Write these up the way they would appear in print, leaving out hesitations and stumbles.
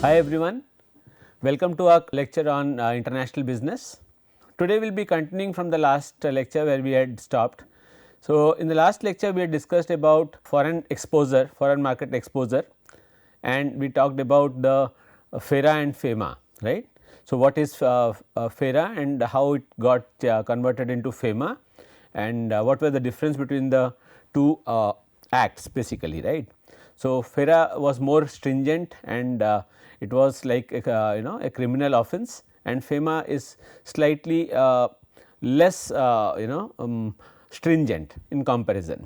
Hi everyone, welcome to our lecture on international business. Today we will be continuing from the last lecture where we had stopped. So, in the last lecture we had discussed about foreign exposure, foreign market exposure, and we talked about the FERA and FEMA, right. So, what is FERA and how it got converted into FEMA, and what were the difference between the two acts basically, right. So, FERA was more stringent and it was like a criminal offence, and FEMA is slightly less stringent in comparison.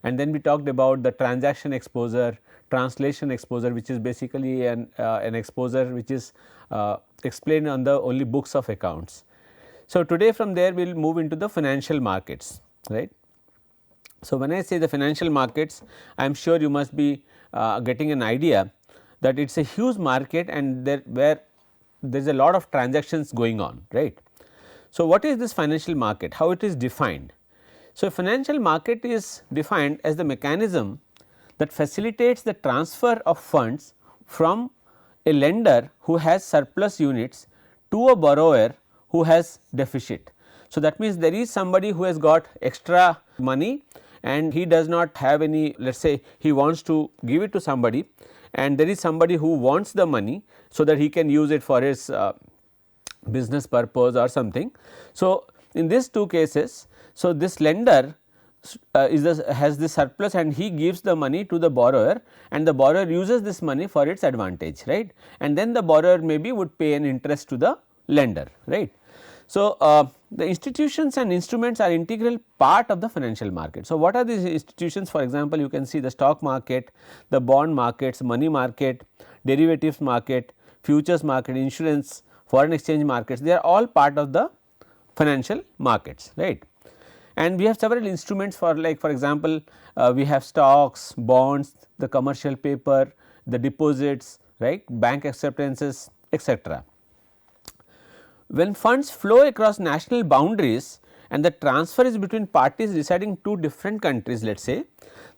And then we talked about the transaction exposure, translation exposure, which is basically an exposure which is explained on the only books of accounts. So, today from there we will move into the financial markets, right. So, when I say the financial markets, I am sure you must be getting an idea that it is a huge market and there is a lot of transactions going on, right. So, what is this financial market? How it is defined? So, a financial market is defined as the mechanism that facilitates the transfer of funds from a lender who has surplus units to a borrower who has deficit. So, that means there is somebody who has got extra money and he does not have any, let us say he wants to give it to somebody, and there is somebody who wants the money so that he can use it for his business purpose or something. So, in these two cases, so this lender has this surplus and he gives the money to the borrower, and the borrower uses this money for its advantage, right, and then the borrower maybe would pay an interest to the lender, right. So, the institutions and instruments are integral part of the financial market. So, what are these institutions? For example, you can see the stock market, the bond markets, money market, derivatives market, futures market, insurance, foreign exchange markets, they are all part of the financial markets, right. And we have several instruments for, like for example, we have stocks, bonds, the commercial paper, the deposits, right, bank acceptances, etc. When funds flow across national boundaries and the transfer is between parties residing two different countries, let us say,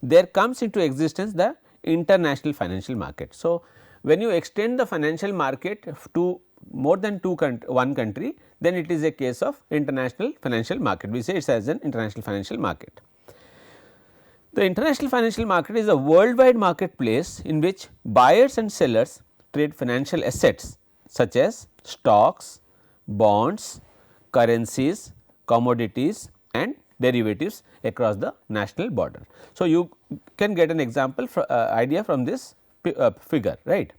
there comes into existence the international financial market. So, when you extend the financial market to more than one country, then it is a case of international financial market. We say it is as an international financial market. The international financial market is a worldwide marketplace in which buyers and sellers trade financial assets such as stocks, bonds, currencies, commodities and derivatives across the national border. So, you can get an example idea from this figure, right.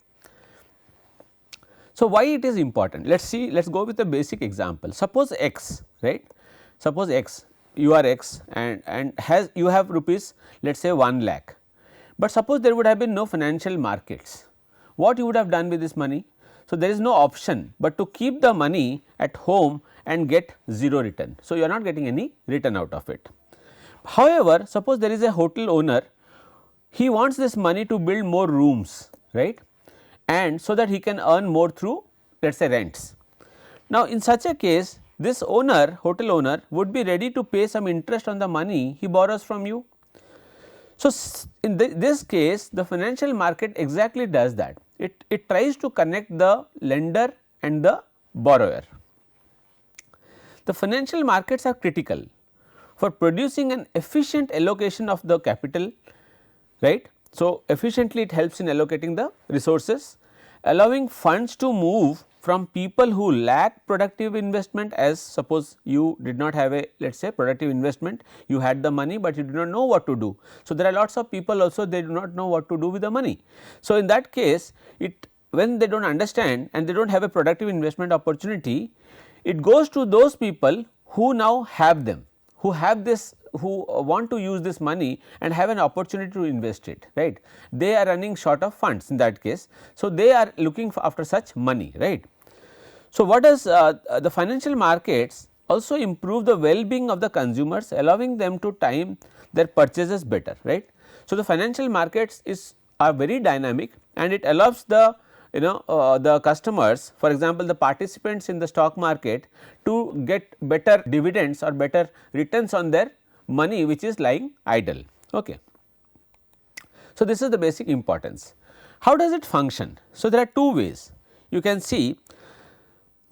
So, why it is important? Let us see, let us go with a basic example. Suppose x, right, suppose x, you are x and has you have rupees, let us say 1 lakh, but suppose there would have been no financial markets, what you would have done with this money? So, there is no option but to keep the money at home and get 0 return. So, you are not getting any return out of it. However, suppose there is a hotel owner, he wants this money to build more rooms, right, and so that he can earn more through, let us say, rents. Now, in such a case, this owner, hotel owner, would be ready to pay some interest on the money he borrows from you. So, in this case, the financial market exactly does that. It tries to connect the lender and the borrower. The financial markets are critical for producing an efficient allocation of the capital, right. So, efficiently it helps in allocating the resources, allowing funds to move from people who lack productive investment, as suppose you did not have a, let us say, productive investment, you had the money, but you do not know what to do. So, there are lots of people also, they do not know what to do with the money. So, in that case, when they do not understand and they do not have a productive investment opportunity, it goes to those people who now have them, who have this, who want to use this money and have an opportunity to invest it, right. They are running short of funds in that case. So, they are looking after such money, right. So, what does the financial markets also improve the well-being of the consumers, allowing them to time their purchases better, right. So, the financial markets are very dynamic and it allows the the customers, for example, the participants in the stock market, to get better dividends or better returns on their money which is lying idle. Okay. So, this is the basic importance. How does it function? So, there are two ways. You can see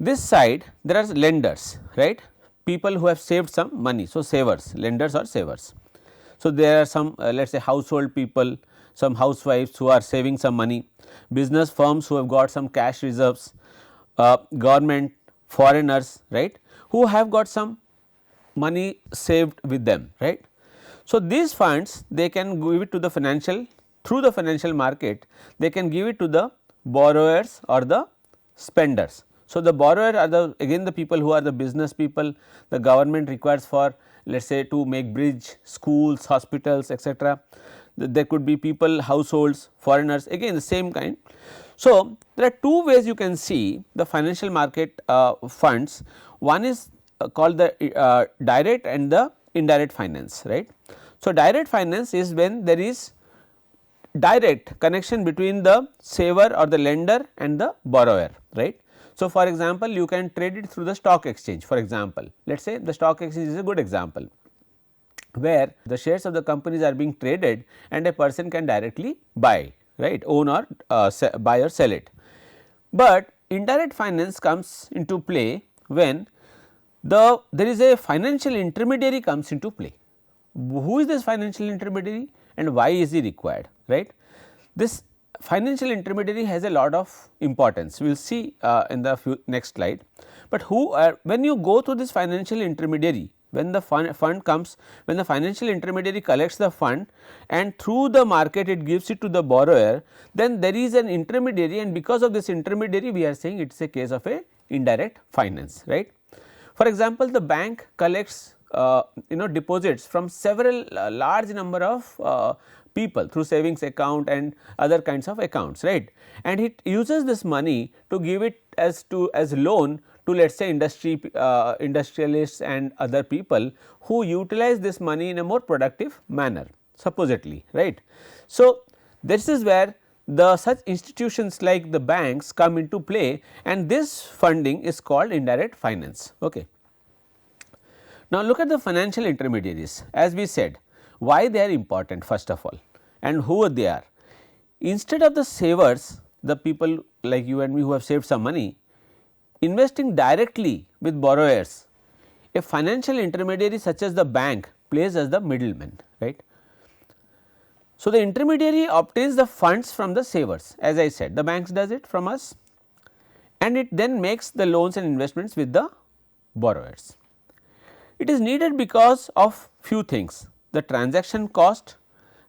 this side there are lenders, right, people who have saved some money. So, savers, lenders or savers. So, there are some let us say household people, some housewives who are saving some money, business firms who have got some cash reserves, government, foreigners, right, who have got some money saved with them, right. So, these funds they can give it to the financial, through the financial market they can give it to the borrowers or the spenders. So, the borrower are the again the people who are the business people, the government requires for let us say to make bridge, schools, hospitals, etc. There could be people, households, foreigners, again the same kind. So, there are two ways you can see the financial market funds. One is called the direct and the indirect finance, right. So, direct finance is when there is direct connection between the saver or the lender and the borrower, right. So, for example, you can trade it through the stock exchange, for example, let us say the stock exchange is a good example, where the shares of the companies are being traded and a person can directly buy, right, own or buy or sell it. But indirect finance comes into play when there is a financial intermediary comes into play. Who is this financial intermediary and why is he required, right? This financial intermediary has a lot of importance, we will see in the next slide. But when you go to this financial intermediary, when the fund comes, when the financial intermediary collects the fund and through the market it gives it to the borrower, then there is an intermediary, and because of this intermediary we are saying it is a case of a indirect finance, right. For example, the bank collects deposits from several large number of people through savings account and other kinds of accounts, right, and it uses this money to give it as loan to let us say industrialists and other people who utilize this money in a more productive manner supposedly, right. So, this is where the such institutions like the banks come into play, and this funding is called indirect finance. Okay. Now, look at the financial intermediaries, as we said why they are important first of all and who they are. Instead of the savers, the people like you and me who have saved some money investing directly with borrowers, a financial intermediary such as the bank plays as the middleman, right. So, the intermediary obtains the funds from the savers, as I said the banks does it from us, and it then makes the loans and investments with the borrowers. It is needed because of few things: the transaction cost,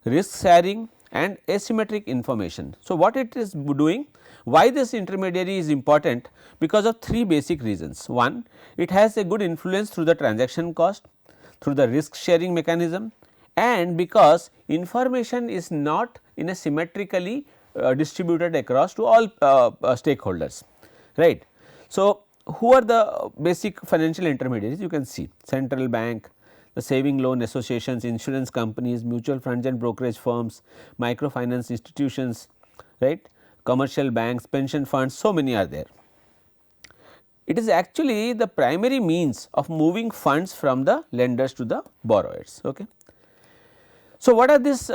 risk sharing and asymmetric information. So, what it is doing, why this intermediary is important? Because of three basic reasons. One, it has a good influence through the transaction cost, through the risk sharing mechanism, and because information is not in a symmetrically distributed across to all stakeholders, right. So, who are the basic financial intermediaries? You can see central bank, the saving loan associations, insurance companies, mutual funds and brokerage firms, microfinance institutions, right, commercial banks, pension funds, so many are there. It is actually the primary means of moving funds from the lenders to the borrowers. Okay. So, what are these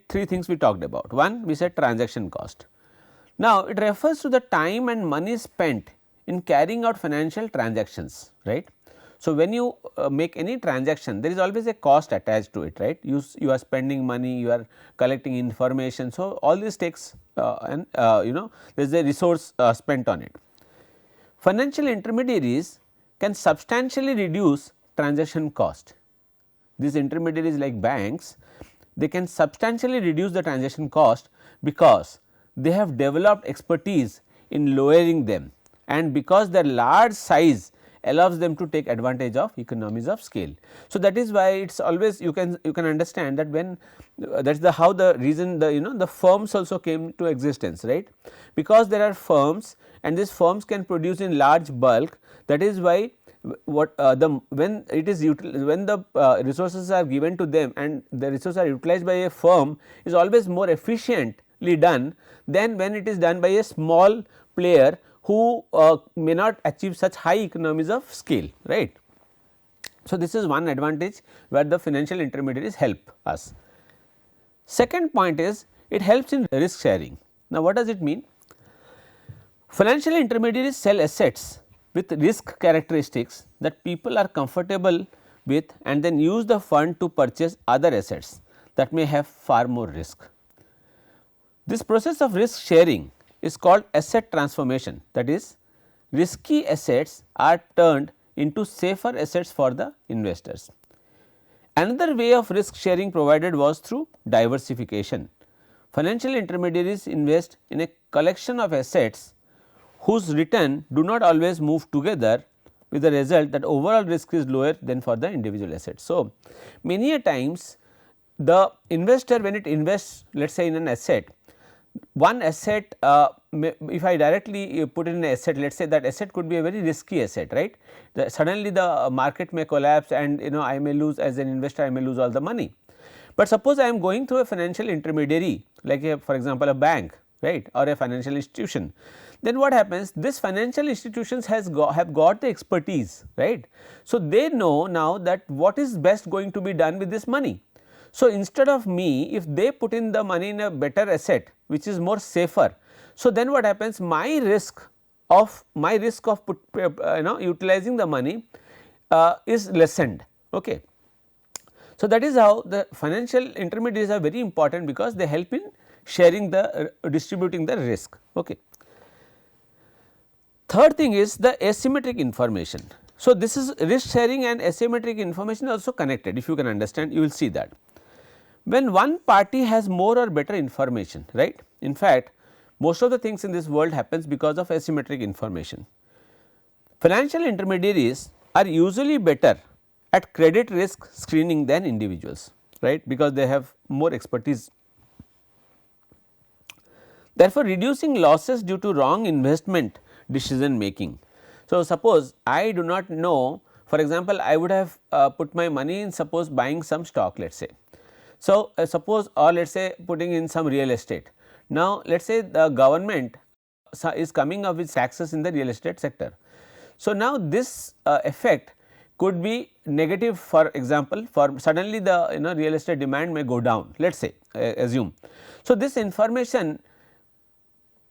three things we talked about? One, we said transaction cost. Now, it refers to the time and money spent in carrying out financial transactions, right. So, when you make any transaction, there is always a cost attached to it, right. You are spending money, you are collecting information. So, all this takes and there is a resource spent on it. Financial intermediaries can substantially reduce transaction cost. These intermediaries like banks, they can substantially reduce the transaction cost because they have developed expertise in lowering them, and because their large size allows them to take advantage of economies of scale. So, that is why it is always you can understand that when that is the how the reason the firms also came to existence, right, because there are firms and these firms can produce in large bulk. That is why what when it is when the resources are given to them and the resources are utilized by a firm is always more efficiently done than when it is done by a small player who may not achieve such high economies of scale, right. So, this is one advantage where the financial intermediaries help us. Second point is it helps in risk sharing. Now, what does it mean? Financial intermediaries sell assets with risk characteristics that people are comfortable with and then use the fund to purchase other assets that may have far more risk. This process of risk sharing is called asset transformation, that is, risky assets are turned into safer assets for the investors. Another way of risk sharing provided was through diversification. Financial intermediaries invest in a collection of assets whose return do not always move together, with the result that overall risk is lower than for the individual assets. So, many a times the investor, when it invests, let us say in an asset, one asset, if I directly put in an asset, let us say that asset could be a very risky asset, right. Suddenly the market may collapse and I may lose, as an investor I may lose all the money. But suppose I am going through a financial intermediary like for example, a bank, right, or a financial institution, then what happens, this financial institutions have got the expertise, right. So, they know now that what is best going to be done with this money. So, instead of me, if they put in the money in a better asset which is more safer, so then what happens, my risk of utilizing the money is lessened. Okay. So, that is how the financial intermediaries are very important, because they help in sharing the distributing the risk. Okay. Third thing is the asymmetric information. So, this is risk sharing and asymmetric information also connected, if you can understand, you will see that. When one party has more or better information, right. In fact, most of the things in this world happens because of asymmetric information. Financial intermediaries are usually better at credit risk screening than individuals, right, because they have more expertise. Therefore, reducing losses due to wrong investment decision making. So, suppose I do not know, for example, I would have put my money in, suppose buying some stock, let us say. So, suppose, or let us say putting in some real estate. Now, let us say the government is coming up with taxes in the real estate sector. So, now this effect could be negative, for example, for suddenly the real estate demand may go down, let us say assume. So, this information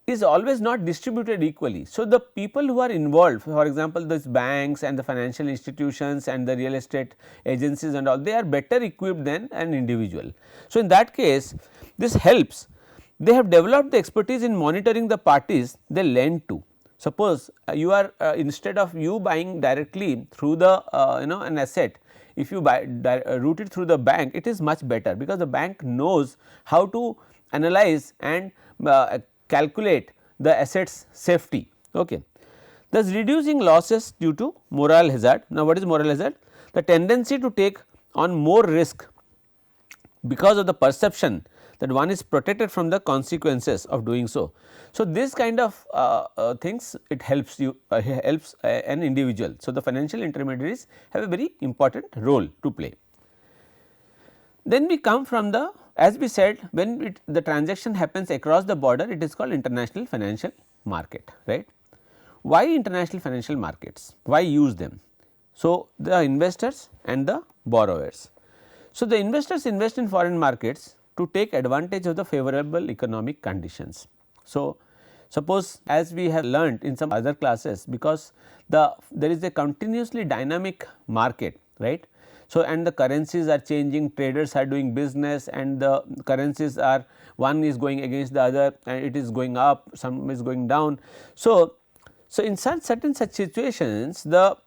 is always not distributed equally. So, the people who are involved, for example, these banks and the financial institutions and the real estate agencies and all, they are better equipped than an individual. So, in that case, this helps, they have developed the expertise in monitoring the parties they lend to. Suppose you are instead of you buying directly through the an asset, if you buy route it through the bank, it is much better, because the bank knows how to analyze and calculate the assets safety. Okay. Thus, reducing losses due to moral hazard. Now, what is moral hazard? The tendency to take on more risk because of the perception that one is protected from the consequences of doing so. So, this kind of things, it helps you helps an individual. So, the financial intermediaries have a very important role to play. Then we come from the, as we said, when the transaction happens across the border, it is called international financial market, right. Why international financial markets? Why use them? So, the investors and the borrowers. So, the investors invest in foreign markets to take advantage of the favorable economic conditions. So, suppose as we have learnt in some other classes, because there is a continuously dynamic market, right. So, and the currencies are changing, traders are doing business, and the currencies are, one is going against the other and it is going up, some is going down. So, in certain such situations, the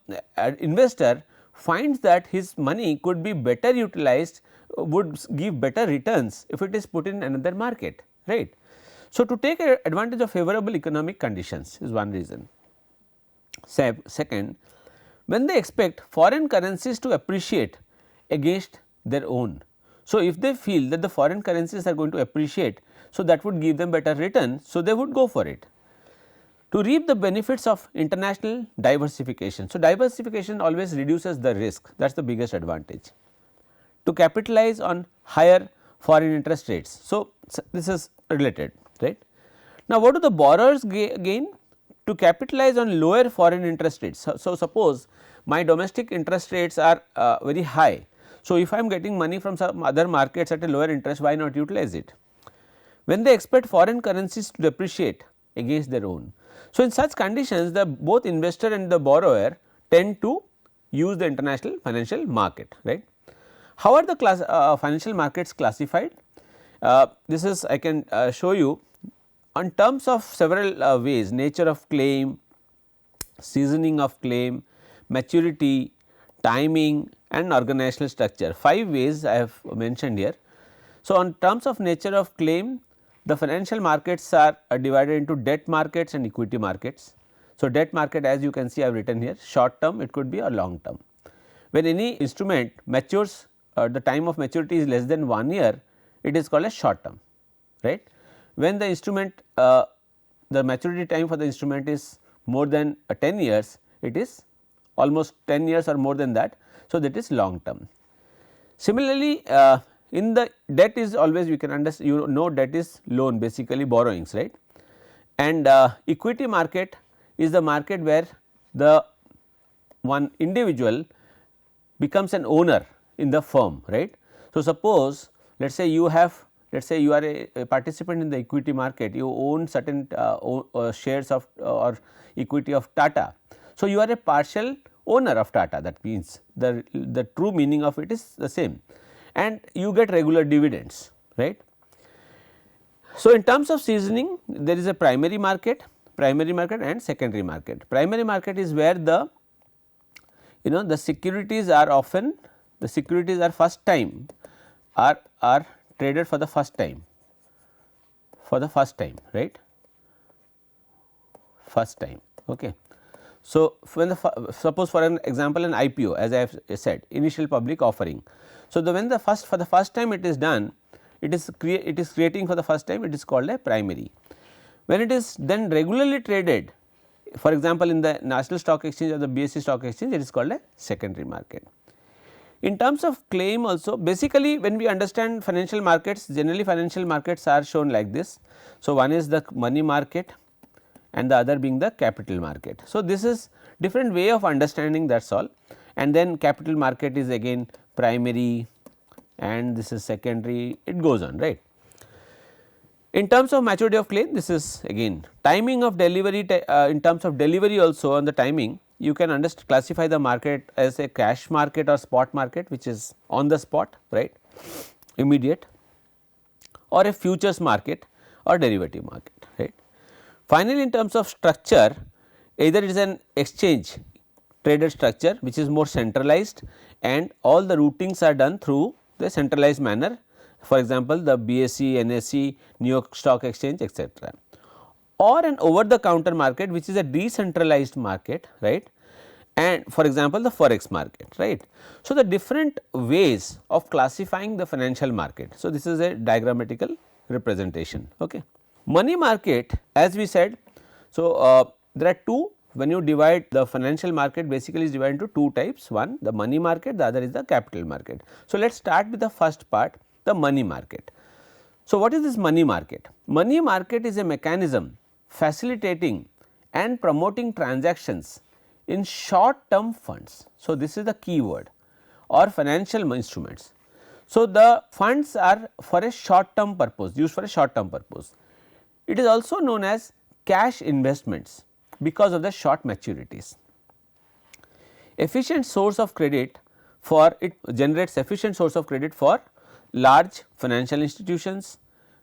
investor finds that his money could be better utilized, would give better returns if it is put in another market, right. So, to take advantage of favorable economic conditions is one reason. Second, when they expect foreign currencies to appreciate against their own. So, if they feel that the foreign currencies are going to appreciate, so that would give them better return, so they would go for it. To reap the benefits of international diversification. So, diversification always reduces the risk, that is the biggest advantage. To capitalize on higher foreign interest rates. So, this is related, right. Now, what do the borrowers gain? To capitalize on lower foreign interest rates. So, suppose my domestic interest rates are very high. So, if I am getting money from some other markets at a lower interest, why not utilize it? when they expect foreign currencies to depreciate against their own. So, in such conditions the both investor and the borrower tend to use the international financial market, right. How are the financial markets classified? This is I can show you on terms of several ways: nature of claim, seasoning of claim, maturity, timing and organizational structure. 5 ways I have mentioned here. So, on terms of nature of claim, the financial markets are divided into debt markets and equity markets. So, debt market, as you can see I have written here, short term it could be or long term. When any instrument matures, the time of maturity is less than 1 year, it is called as short term, right. When the instrument the maturity time for the instrument is more than 10 years, it is almost 10 years or more than that. So, that is long term. Similarly, in the debt is always we can understand, debt is loan, basically borrowings, right. And equity market is the market where the one individual becomes an owner in the firm, right. So, suppose let us say you have, let us say you are a participant in the equity market, you own certain shares of or equity of Tata. So, you are a partial owner of Tata, that means the true meaning of it is the same, and you get regular dividends, right. So, in terms of seasoning, there is a primary market and secondary market. Primary market is where the the securities are often, the securities are first time are traded for the first time, right, first time. Okay. So, when the suppose for an example an IPO, as I have said, initial public offering. So, when the for the first time it is done, it is creating for the first time, it is called a primary. When it is then regularly traded, for example, in the National Stock Exchange or the BSE Stock Exchange, it is called a secondary market. In terms of claim also, basically when we understand financial markets, generally financial markets are shown like this. So, one is the money market and the other being the capital market. So, this is different way of understanding, that is all, and then capital market is again primary and this is secondary, it goes on, right. In terms of maturity of claim, this is again timing of delivery, in terms of delivery also on the timing, you can classify the market as a cash market or spot market, which is on the spot, right, immediate, or a futures market or derivative market, right. Finally, in terms of structure, either it is an exchange traded structure which is more centralized and all the routings are done through the centralized manner, for example, the BSE, NSE, New York Stock Exchange, etc., or an over the counter market which is a decentralized market, right, and for example, the forex market, right. So, the different ways of classifying the financial market. So, this is a diagrammatical representation. Okay. Money market, as we said, so there are two, when you divide the financial market, basically is divided into two types, one the money market, the other is the capital market. So, let us start with the first part, the money market. So, what is this money market? Money market is a mechanism facilitating and promoting transactions in short term funds. So, this is the key word, or financial instruments. So, the funds are for a short term purpose, used for a short term purpose. It is also known as cash investments because of the short maturities. Efficient source of credit for it generates efficient source of credit for large financial institutions,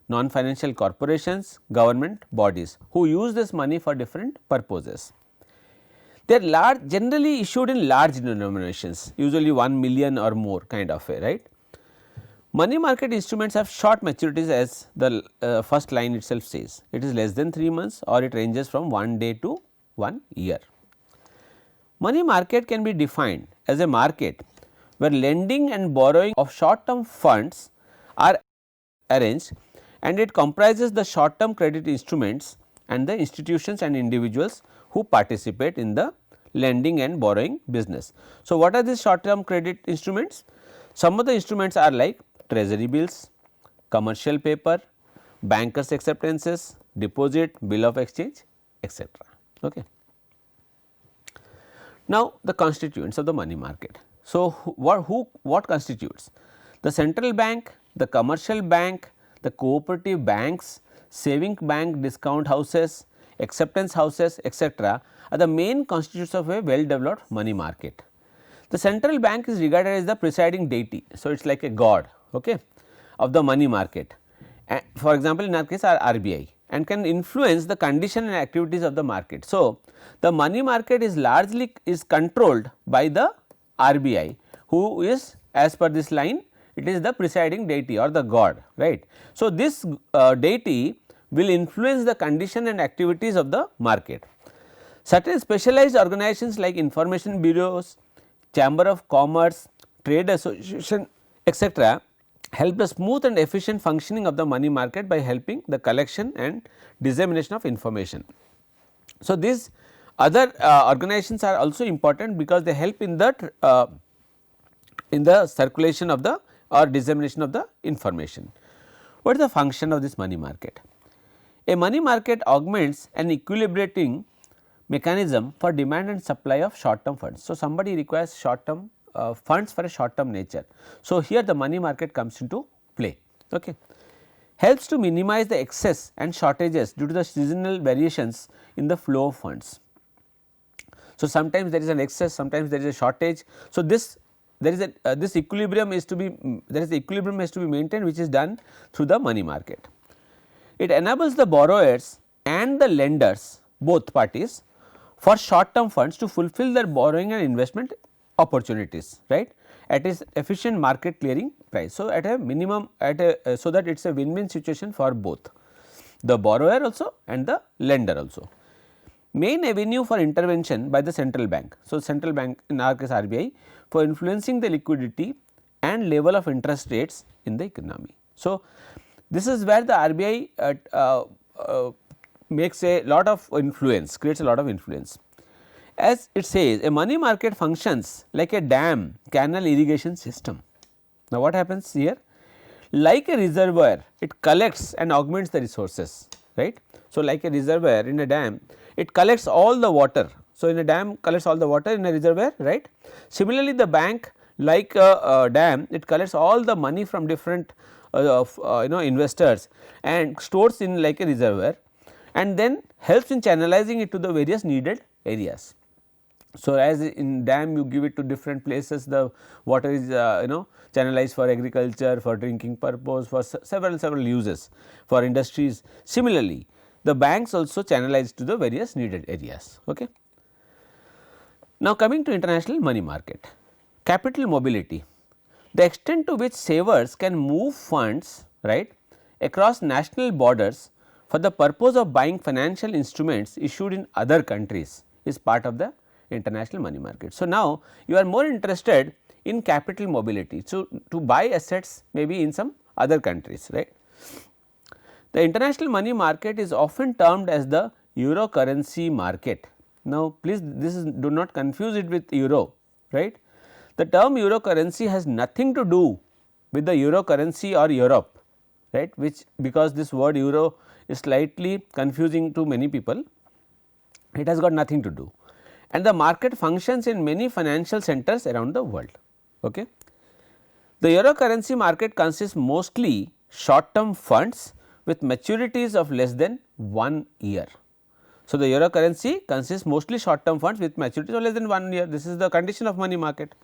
non-financial corporations, government bodies who use this money for different purposes. They are large, generally issued in large denominations, usually 1 million or more kind of a, right. Money market instruments have short maturities, as the first line itself says, it is less than 3 months or it ranges from 1 day to 1 year. Money market can be defined as a market where lending and borrowing of short term funds are arranged, and it comprises the short term credit instruments and the institutions and individuals who participate in the lending and borrowing business. So, what are these short term credit instruments? Some of the instruments are like treasury bills, commercial paper, bankers acceptances, deposit, bill of exchange, etc. Okay. Now, the constituents of the money market. So, what constitutes? The central bank, the commercial bank, the cooperative banks, saving bank, discount houses, acceptance houses, etc., are the main constituents of a well developed money market. The central bank is regarded as the presiding deity. So, it is like a god, okay, of the money market. For example, in our case our RBI, and can influence the condition and activities of the market. So, the money market is largely controlled by the RBI, who is, as per this line, it is the presiding deity or the god, right. So, this deity will influence the condition and activities of the market. Certain specialized organizations like information bureaus, chamber of commerce, trade association, etc., help the smooth and efficient functioning of the money market by helping the collection and dissemination of information. So, these other organizations are also important because they help in the circulation of the or dissemination of the information. What is the function of this money market? A money market augments an equilibrating mechanism for demand and supply of short term funds. So, somebody requires short term funds for a short term nature. So, here the money market comes into play, okay. Helps to minimize the excess and shortages due to the seasonal variations in the flow of funds. So, sometimes there is an excess, sometimes there is a shortage. So, this equilibrium is to be maintained, which is done through the money market. It enables the borrowers and the lenders, both parties, for short term funds to fulfill their borrowing and investment opportunities, right, at its efficient market clearing price. So, at a minimum so that it is a win-win situation for both the borrower also and the lender also. Main avenue for intervention by the central bank. So, central bank, in our case RBI, for influencing the liquidity and level of interest rates in the economy. So, this is where the RBI makes a lot of influence, creates a lot of influence. As it says, a money market functions like a dam, canal, irrigation system. Now, what happens here? Like a reservoir, it collects and augments the resources, right. So, like a reservoir in a dam, it collects all the water. So, in a dam collects all the water, in a reservoir, right. Similarly, the bank, like a dam, it collects all the money from different investors and stores in like a reservoir, and then helps in channelizing it to the various needed areas. So, as in dam you give it to different places, the water is channelized for agriculture, for drinking purpose, for several uses, for industries. Similarly, the banks also channelize to the various needed areas. Okay. Now, coming to international money market, capital mobility, the extent to which savers can move funds, right, across national borders for the purpose of buying financial instruments issued in other countries is part of the international money market. So, now you are more interested in capital mobility. So, to buy assets maybe in some other countries, right. The international money market is often termed as the euro currency market. Now, please do not confuse it with euro, right. The term euro currency has nothing to do with the euro currency or Europe, right, which, because this word euro is slightly confusing to many people, it has got nothing to do, and the market functions in many financial centers around the world. Okay. The euro currency market consists mostly short term funds with maturities of less than 1 year. So, the euro currency consists mostly short term funds with maturities of less than 1 year. This is the condition of money market.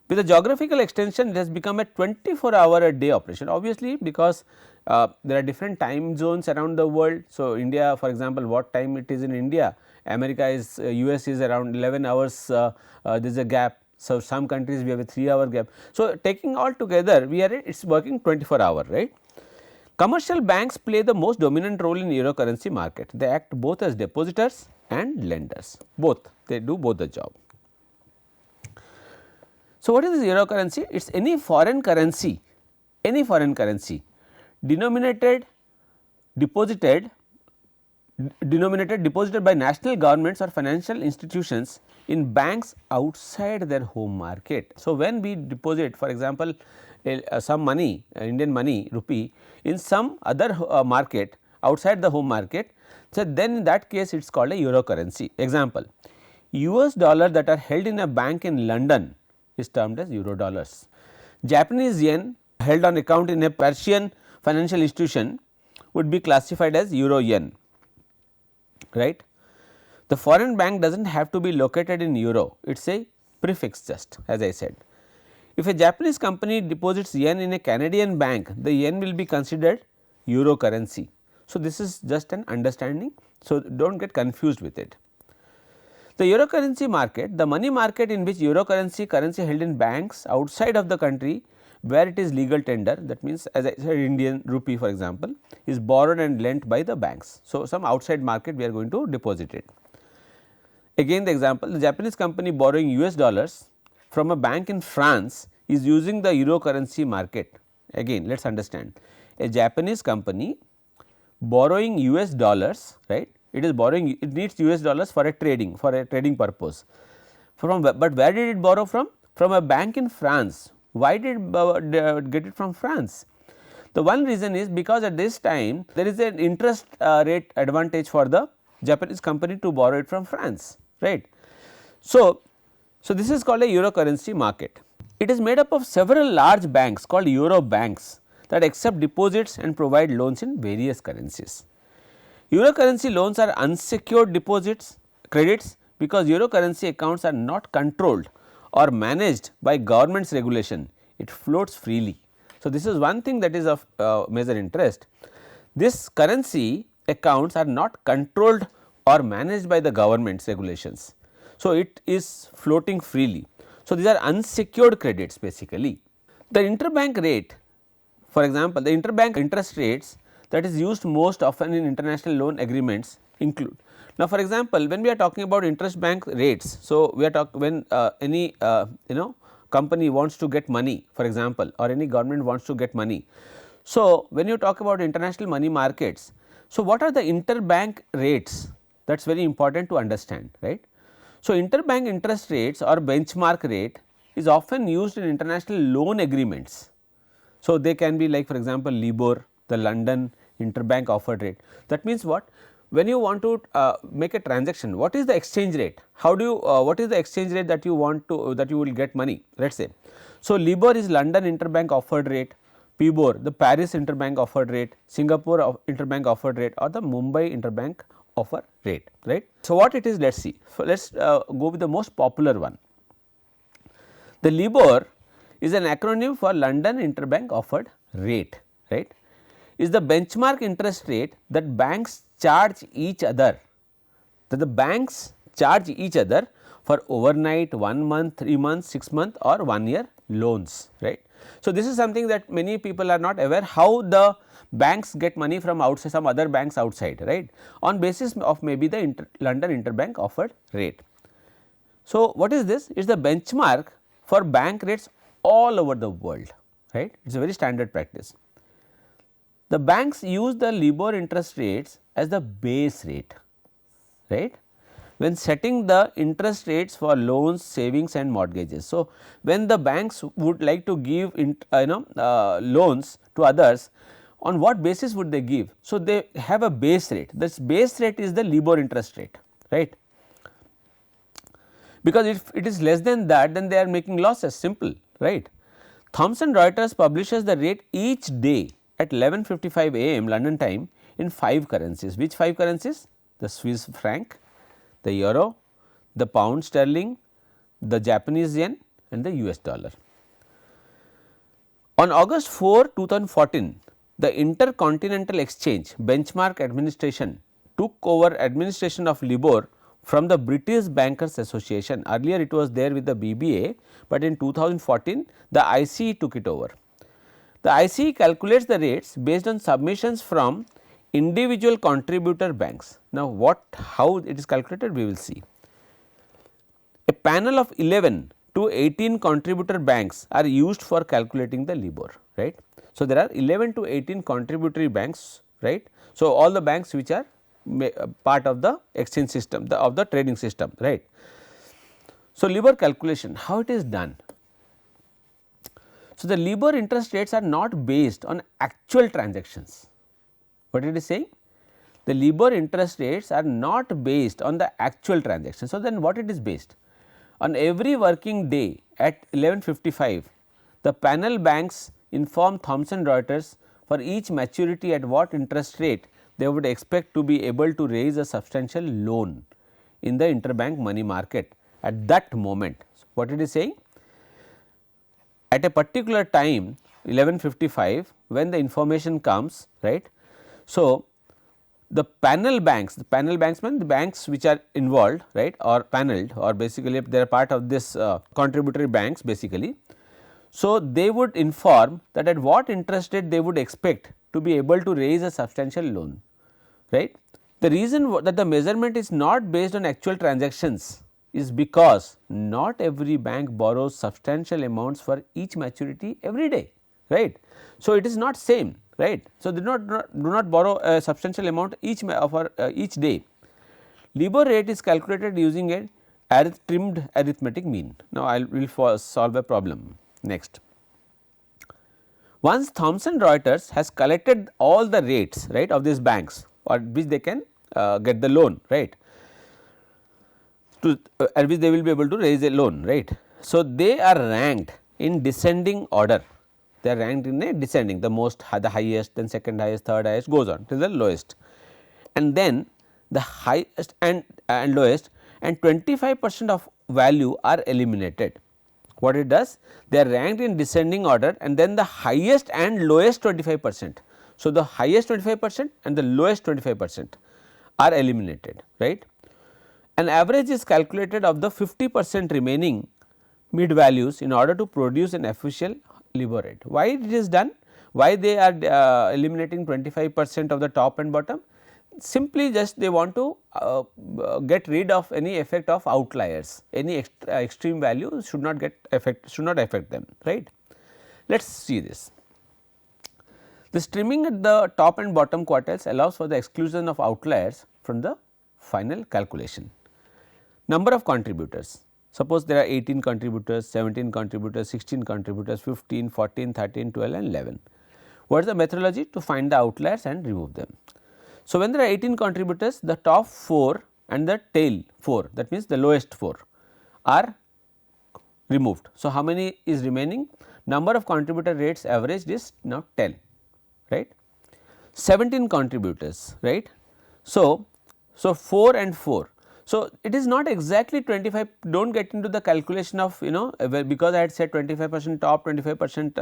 With the geographical extension, it has become a 24-hour a day operation, obviously, because there are different time zones around the world. So, India, for example, what time it is in India, America is US is around 11 hours, there is a gap. So, some countries we have a 3-hour gap. So, taking all together, it is working 24-hour, right. Commercial banks play the most dominant role in euro currency market. They act both as depositors and lenders, both, they do both the job. So, what is this euro currency? It is any foreign currency denominated deposited by national governments or financial institutions in banks outside their home market. So, when we deposit, for example, some money, Indian money, rupee, in some other market outside the home market, so then in that case it is called a euro currency. Example, US dollar that are held in a bank in London is termed as euro dollars. Japanese yen held on account in a Persian financial institution would be classified as euro yen, right. The foreign bank does not have to be located in euro, it is a prefix just as I said. If a Japanese company deposits yen in a Canadian bank, the yen will be considered euro currency. So, this is just an understanding. So, do not get confused with it. The euro currency market, the money market in which euro currency held in banks outside of the country where it is legal tender, that means as I said Indian rupee for example, is borrowed and lent by the banks. So, some outside market we are going to deposit it. Again the example, the Japanese company borrowing US dollars from a bank in France is using the euro currency market. Again let us understand, a Japanese company borrowing US dollars, right, it is borrowing, it needs US dollars for a trading purpose from, but where did it borrow from? From a bank in France. Why did it get it from France? The one reason is because at this time there is an interest rate advantage for the Japanese company to borrow it from France, right. So, this is called a euro currency market. It is made up of several large banks called euro banks that accept deposits and provide loans in various currencies. Euro currency loans are unsecured deposits credits because euro currency accounts are not controlled or managed by government's regulation, it floats freely. So, this is one thing that is of major interest. This currency accounts are not controlled or managed by the government's regulations. So, it is floating freely. So, these are unsecured credits basically. The interbank rate, for example, the interbank interest rates that is used most often in international loan agreements include. Now, for example, when we are talking about interest bank rates, so we are talking when any company wants to get money for example, or any government wants to get money. So, when you talk about international money markets, so what are the interbank rates, that is very important to understand, right. So, interbank interest rates or benchmark rate is often used in international loan agreements. So, they can be like for example, LIBOR, the London interbank offered rate. That means what? When you want to make a transaction, what is the exchange rate? How do you what is the exchange rate that you want to that you will get money, let us say. So, LIBOR is London interbank offered rate, PIBOR the Paris interbank offered rate, Singapore interbank offered rate or the Mumbai interbank offer rate, right. So, what it is, let us see. So, let us go with the most popular one. The LIBOR is an acronym for London interbank offered rate, right, is the benchmark interest rate that banks charge each other, that the banks charge each other for overnight, 1 month, 3 months, 6 month or 1 year loans, right. So, this is something that many people are not aware how the banks get money from outside, some other banks outside, right, on basis of maybe the London interbank offered rate. So, what is this? It is the benchmark for bank rates all over the world, right, it is a very standard practice. The banks use the LIBOR interest rates as the base rate, right, when setting the interest rates for loans, savings and mortgages. So, when the banks would like to give loans to others, on what basis would they give? So, they have a base rate, this base rate is the LIBOR interest rate, right, because if it is less than that then they are making losses, simple, right. Thomson Reuters publishes the rate each day at 11:55 am London time in 5 currencies. Which 5 currencies? The Swiss franc, the euro, the pound sterling, the Japanese yen and the US dollar. On August 4, 2014, the Intercontinental Exchange Benchmark Administration took over administration of LIBOR from the British Bankers Association. Earlier it was there with the BBA, but in 2014 the ICE took it over. The ICE calculates the rates based on submissions from individual contributor banks. Now, how it is calculated we will see. A panel of 11 to 18 contributor banks are used for calculating the LIBOR, right. So, there are 11 to 18 contributory banks, right. So, all the banks which are part of the exchange system of the trading system, right. So, LIBOR calculation, how it is done? So, the LIBOR interest rates are not based on actual transactions. What it is saying? The LIBOR interest rates are not based on the actual transactions. So, then what it is based? On every working day at 11:55, the panel banks inform Thomson Reuters for each maturity at what interest rate they would expect to be able to raise a substantial loan in the interbank money market at that moment. So, what it is saying? At a particular time 11:55 when the information comes, right. So, the panel banks mean the banks which are involved, right, or panelled, or basically they are part of this contributory banks basically. So, they would inform that at what interest rate they would expect to be able to raise a substantial loan, right. The reason that the measurement is not based on actual transactions is because not every bank borrows substantial amounts for each maturity every day, right. So, it is not same, right. So, they do not borrow a substantial amount each day. LIBOR rate is calculated using a trimmed arithmetic mean. Now, I will solve a problem next. Once Thomson Reuters has collected all the rates, right, of these banks or which they can get the loan, right, to at which they will be able to raise a loan, right. So, they are ranked in descending order, they are ranked in a descending, the highest, then second highest, third highest, goes on till the lowest, and then the highest and lowest, and 25% of value are eliminated. What it does? They are ranked in descending order and then the highest and lowest 25%. So, the highest 25% and the lowest 25% are eliminated, right. An average is calculated of the 50% remaining mid values in order to produce an official LIBOR rate. Why it is done? Why they are eliminating 25% of the top and bottom? Simply just they want to get rid of any effect of outliers, any extreme value should not affect them, right. Let us see this. This trimming at the top and bottom quartiles allows for the exclusion of outliers from the final calculation. Number of contributors, suppose there are 18 contributors, 17 contributors, 16 contributors, 15, 14, 13, 12 and 11. What is the methodology? To find the outliers and remove them. So, when there are 18 contributors, the top 4 and the tail 4, that means the lowest 4 are removed. So, how many is remaining? Number of contributor rates averaged is now 10, right. 17 contributors, right. So, 4 and 4. So, it is not exactly 25, do not get into the calculation of because I had said 25% top, 25%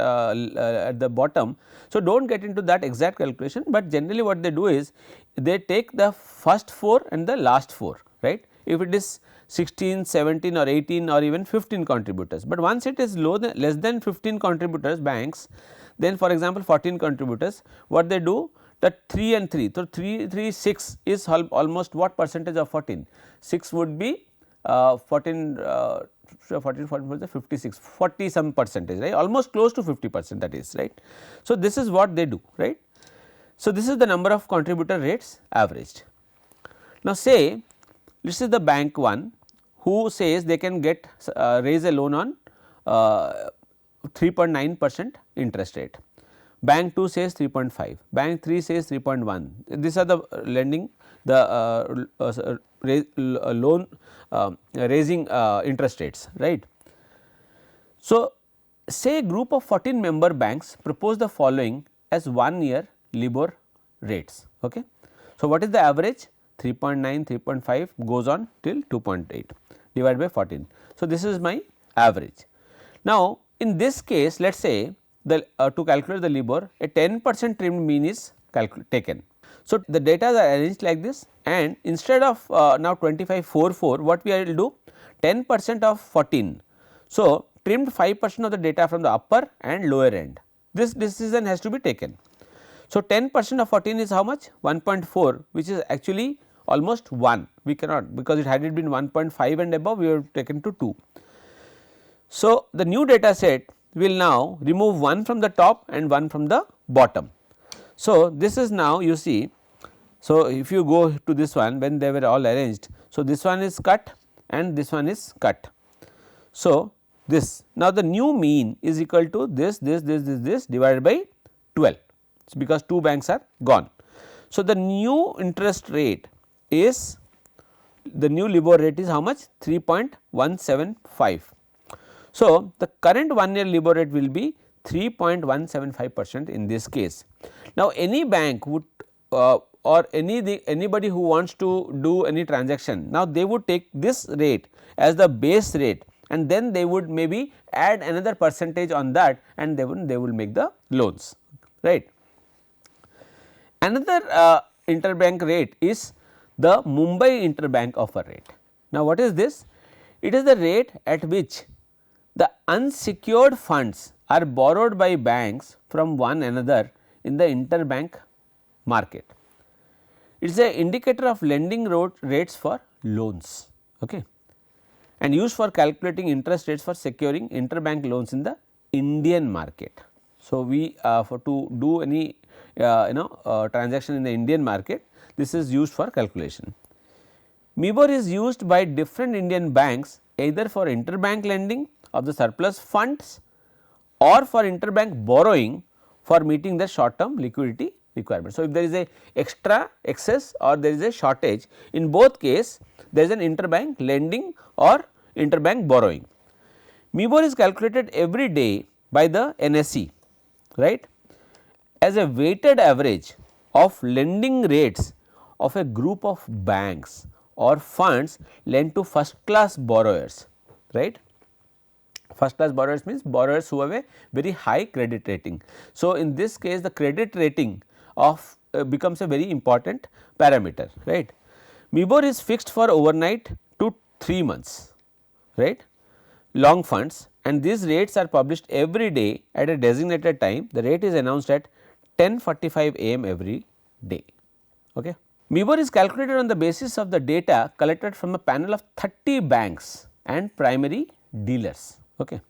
at the bottom. So, do not get into that exact calculation, but generally what they do is they take the first 4 and the last 4, right. If it is 16, 17 or 18 or even 15 contributors, but once it is less than 15 contributors banks, then for example 14 contributors, what they do? That 3 and 3, so 3 6 is almost what percentage of 14? 6 would be 14 was the 56, 40 some percentage, right, almost close to 50% that is, right. So, this is what they do, right. So, this is the number of contributor rates averaged. Now, say this is the bank 1 who says they can get raise a loan on 3.9% interest rate. Bank 2 says 3.5, bank 3 says 3.1. These are the lending the loan raising interest rates, right. So, say a group of 14 member banks propose the following as 1 year LIBOR rates. Okay. So, what is the average? 3.9, 3.5 goes on till 2.8 divided by 14. So, this is my average. Now, in this case let us say to calculate the LIBOR, a 10% trimmed mean is taken. So, the data are arranged like this, and instead of now 25.44, what we will do? 10% of 14. So, trimmed 5% of the data from the upper and lower end. This decision has to be taken. So, 10% of 14 is how much? 1.4, which is actually almost 1. We cannot, because had it been 1.5 and above, we have taken to 2. So, the new data set will now remove 1 from the top and 1 from the bottom. So, this is now you see. So, if you go to this one when they were all arranged. So, this one is cut and this one is cut. So, this now the new mean is equal to this divided by 12, because 2 banks are gone. So, the new interest rate is the new LIBOR rate is how much? 3.175. So, the current 1 year LIBOR rate will be 3.175% in this case. Now, any bank would or anybody who wants to do any transaction, now they would take this rate as the base rate and then they would maybe add another percentage on that and they will make the loans, right. Another interbank rate is the Mumbai interbank offer rate. Now, what is this? It is the rate at which the unsecured funds are borrowed by banks from one another in the interbank market. It is an indicator of lending rates for loans, okay, and used for calculating interest rates for securing interbank loans in the Indian market. So, we for to do any transaction in the Indian market, this is used for calculation. MIBOR is used by different Indian banks either for interbank lending of the surplus funds or for interbank borrowing for meeting the short term liquidity requirement. So, if there is a extra excess or there is a shortage, in both case there is an interbank lending or interbank borrowing. MIBOR is calculated every day by the NSE, right, as a weighted average of lending rates of a group of banks or funds lent to first class borrowers, right. First class borrowers means borrowers who have a very high credit rating. So, in this case the credit rating of becomes a very important parameter, right. MIBOR is fixed for overnight to 3 months, right, long funds, and these rates are published every day at a designated time. The rate is announced at 10:45 am every day. Okay. MIBOR is calculated on the basis of the data collected from a panel of 30 banks and primary dealers. Okay.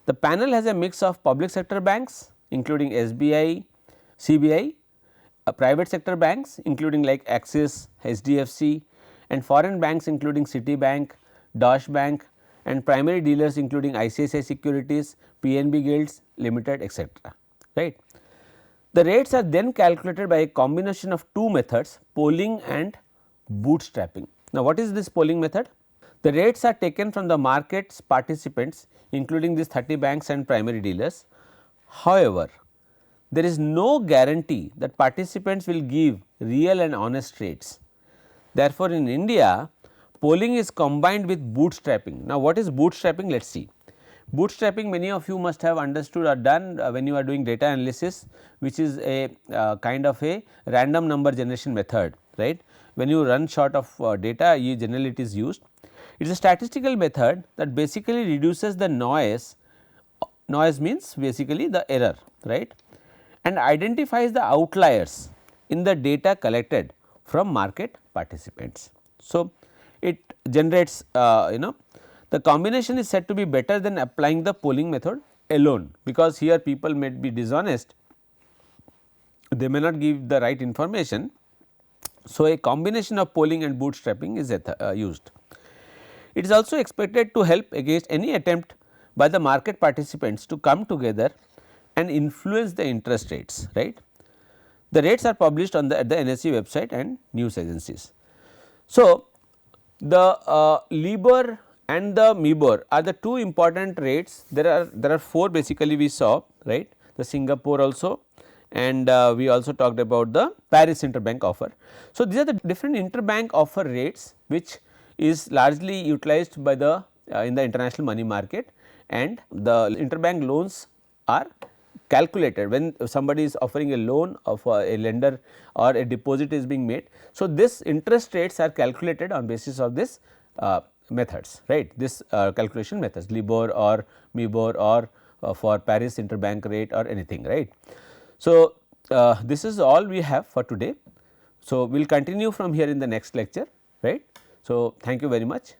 The panel has a mix of public sector banks including SBI, CBI, private sector banks including like Axis, HDFC, and foreign banks including Citibank, Deutsche Bank, and primary dealers including ICICI Securities, PNB Guilds Limited, etc. Right. The rates are then calculated by a combination of two methods, polling and bootstrapping. Now, what is this polling method? The rates are taken from the market's participants including these 30 banks and primary dealers. However, there is no guarantee that participants will give real and honest rates. Therefore, in India polling is combined with bootstrapping. Now, what is bootstrapping? Let us see. Bootstrapping, many of you must have understood or done when you are doing data analysis, which is a kind of a random number generation method, right. When you run short of data, generally it is used. It is a statistical method that basically reduces the noise means basically the error, right, and identifies the outliers in the data collected from market participants. So, it generates the combination is said to be better than applying the polling method alone, because here people may be dishonest, they may not give the right information. So, a combination of polling and bootstrapping is used. It is also expected to help against any attempt by the market participants to come together and influence the interest rates, right. The rates are published on at the NSE website and news agencies. So, the LIBOR and the MIBOR are the two important rates. There are four basically we saw, right, the Singapore also, and we also talked about the Paris interbank offer. So, these are the different interbank offer rates which is largely utilized by the in the international money market, and the interbank loans are calculated when somebody is offering a loan of a lender or a deposit is being made. So, this interest rates are calculated on basis of this methods, right, this calculation methods, LIBOR or MIBOR or for Paris interbank rate or anything, right. So, this is all we have for today. So, we will continue from here in the next lecture, right. So, thank you very much.